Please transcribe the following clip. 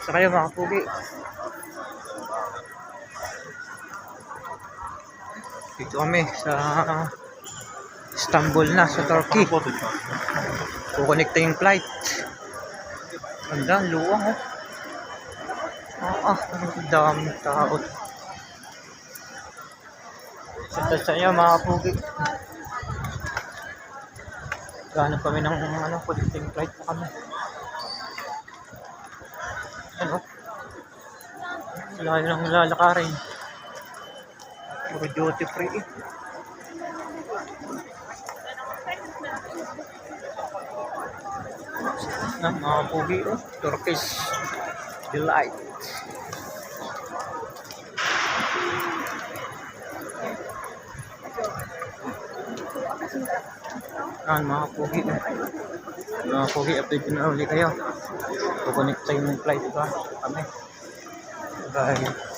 Sa kayo mga pugi. Dito kami sa Istanbul na, sa Turkey. Kukonekta yung flight. Ganda, luwang oh. Ang daming tao. Sa inyo mga pugi. Gahanap kami ng connecting flight na kami. Ano? Wala nang lalakarin. Puro duty free eh. Mga pugi oh. Turkish Delight. Mga pugi oh. Mga pugi, update na ulit kayo. Kukonekta yung flight ba kami. Bye.